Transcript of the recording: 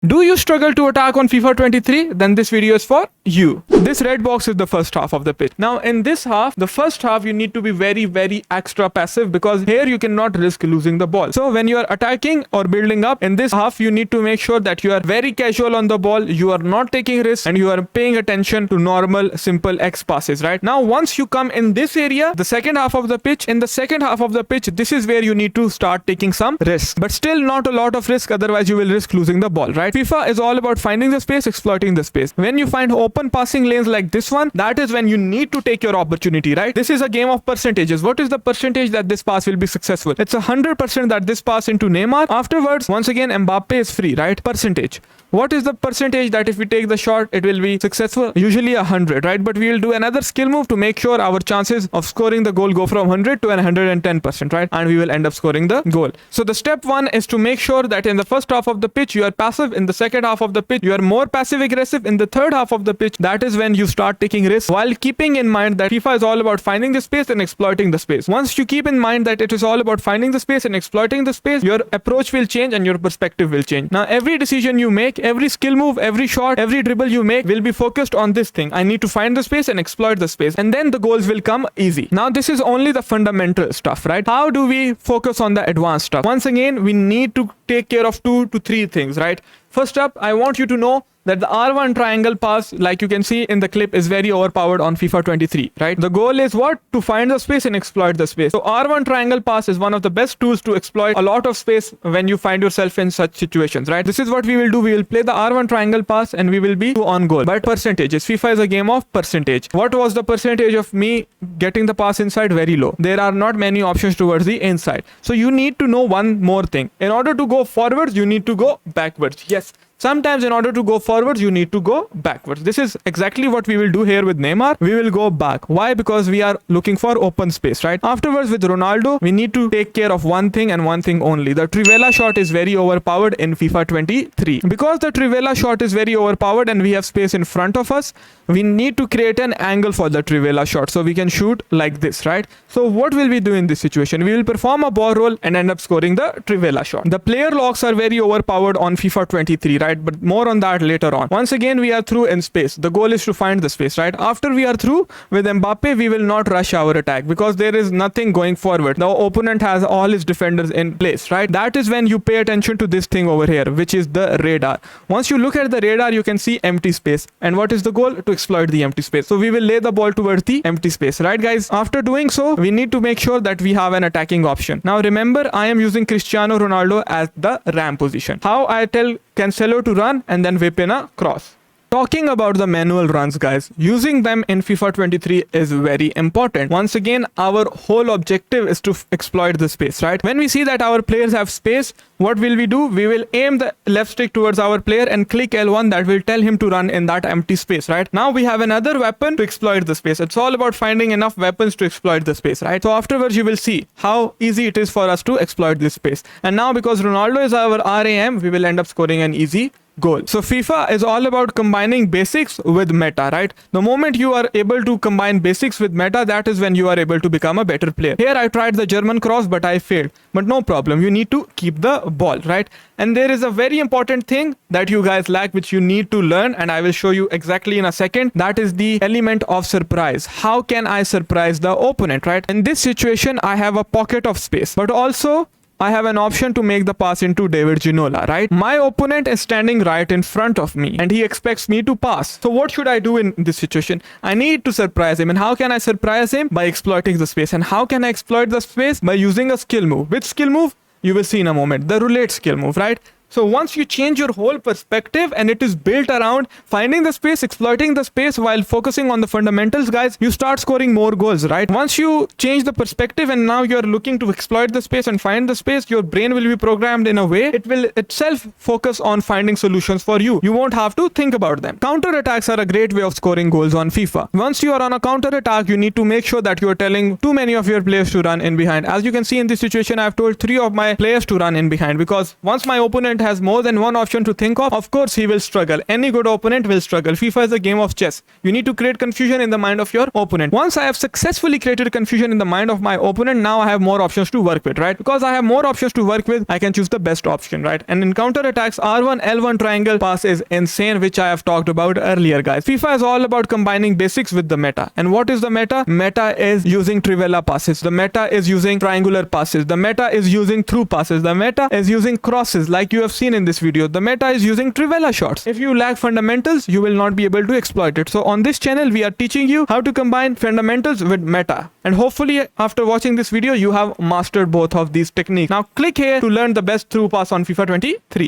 Do you struggle to attack on FIFA 23? Then this video is for you. This red box is the first half of the pitch. Now in this half, the first half you need to be very extra passive because here you cannot risk losing the ball. So when you are attacking or building up in this half, you need to make sure that you are very casual on the ball, you are not taking risks and you are paying attention to normal simple X passes, right? Now once you come in this area, the second half of the pitch, in the second half of the pitch, this is where you need to start taking some risks, but still not a lot of risk, otherwise you will risk losing the ball, right? FIFA is all about finding the space, exploiting the space. When you find open passing lanes like this one, that is when you need to take your opportunity, right? This is a game of percentages. What is the percentage that this pass will be successful? It's 100% that this pass into Neymar. Afterwards, once again, Mbappe is free, right? Percentage. What is the percentage that if we take the shot, it will be successful? Usually 100, right? But we will do another skill move to make sure our chances of scoring the goal go from 100 to 110%, right? And we will end up scoring the goal. So the step one is to make sure that in the first half of the pitch, you are passive. In the second half of the pitch, you are more passive aggressive. In the third half of the pitch, that is when you start taking risks while keeping in mind that FIFA is all about finding the space and exploiting the space. Once you keep in mind that it is all about finding the space and exploiting the space, your approach will change and your perspective will change. Now, every decision you make, every skill move, every shot, every dribble you make will be focused on this thing. I need to find the space and exploit the space, and then the goals will come easy. Now this is only the fundamental stuff, right? How do we focus on the advanced stuff? Once again, we need to take care of 2 to 3 things, right? First up, I want you to know that the R1 triangle pass, like you can see in the clip, is very overpowered on FIFA 23, right? The goal is what? To find the space and exploit the space. So R1 triangle pass is one of the best tools to exploit a lot of space when you find yourself in such situations, right? This is what we will do. We will play the R1 triangle pass and we will be on goal. But percentages. FIFA is a game of percentage. What was the percentage of me getting the pass inside? Very low. There are not many options towards the inside. So you need to know one more thing. In order to go forwards, you need to go backwards. Yes. Sometimes in order to go forwards, you need to go backwards. This is exactly what we will do here with Neymar. We will go back. Why? Because we are looking for open space, right? Afterwards, with Ronaldo, we need to take care of one thing and one thing only. The Trivella shot is very overpowered in FIFA 23. Because the Trivella shot is very overpowered and we have space in front of us, we need to create an angle for the Trivella shot so we can shoot like this, right? So what will we do in this situation? We will perform a ball roll and end up scoring the Trivella shot. The player locks are very overpowered on FIFA 23, right? But more on that later on. Once again, we are through in space. The goal is to find the space, right? After we are through with Mbappe, we will not rush our attack because there is nothing going forward. The opponent has all his defenders in place, right? That is when you pay attention to this thing over here, which is the radar. Once you look at the radar, you can see empty space. And what is the goal? To exploit the empty space. So we will lay the ball towards the empty space, right guys? After doing so, we need to make sure that we have an attacking option. Now remember, I am using Cristiano Ronaldo as the ram position. How I tell Cancelo to run and then whip in a cross. Talking about the manual runs, guys, using them in FIFA 23 is very important. Once again, our whole objective is to exploit the space, right? When we see that our players have space, what will we do? We will aim the left stick towards our player and click L1. That will tell him to run in that empty space, right? Now we have another weapon to exploit the space. It's all about finding enough weapons to exploit the space, right? So afterwards, you will see how easy it is for us to exploit this space. And now because Ronaldo is our RAM, we will end up scoring an easy goal. So FIFA is all about combining basics with meta, right? The moment you are able to combine basics with meta, that is when you are able to become a better player. Here I tried the German cross, but I failed. But no problem. You need to keep the ball, right? And there is a very important thing that you guys lack, which you need to learn, and I will show you exactly in a second. That is the element of surprise. How can I surprise the opponent, right? In this situation, I have a pocket of space, but also I have an option to make the pass into David Ginola, right? My opponent is standing right in front of me and he expects me to pass. So what should I do in this situation? I need to surprise him. And how can I surprise him? By exploiting the space. And how can I exploit the space? By using a skill move. Which skill move? You will see in a moment. The roulette skill move, right? So once you change your whole perspective and it is built around finding the space, exploiting the space while focusing on the fundamentals, guys, you start scoring more goals, right? Once you change the perspective and now you're looking to exploit the space and find the space, your brain will be programmed in a way. It will itself focus on finding solutions for you. You won't have to think about them. Counter attacks are a great way of scoring goals on FIFA. Once you are on a counter attack, you need to make sure that you are telling too many of your players to run in behind. As you can see in this situation, I've told 3 of my players to run in behind because once my opponent opponent has more than one option to think of course he will struggle. Any good opponent will struggle. FIFA is a game of chess. You need to create confusion in the mind of your opponent. Once I have successfully created confusion in the mind of my opponent, now I have more options to work with, right? Because I have more options to work with, I can choose the best option, right? And in counter attacks, R1 L1 triangle pass is insane, which I have talked about earlier, guys. FIFA is all about combining basics with the meta. And what is the meta? Meta is using Trivella passes. The meta is using triangular passes. The meta is using through passes. The meta is using crosses, like you have seen in this video. The meta is using Trivella shots. If you lack fundamentals, you will not be able to exploit it. So on this channel, we are teaching you how to combine fundamentals with meta. And hopefully after watching this video, you have mastered both of these techniques. Now click here to learn the best through pass on FIFA 23.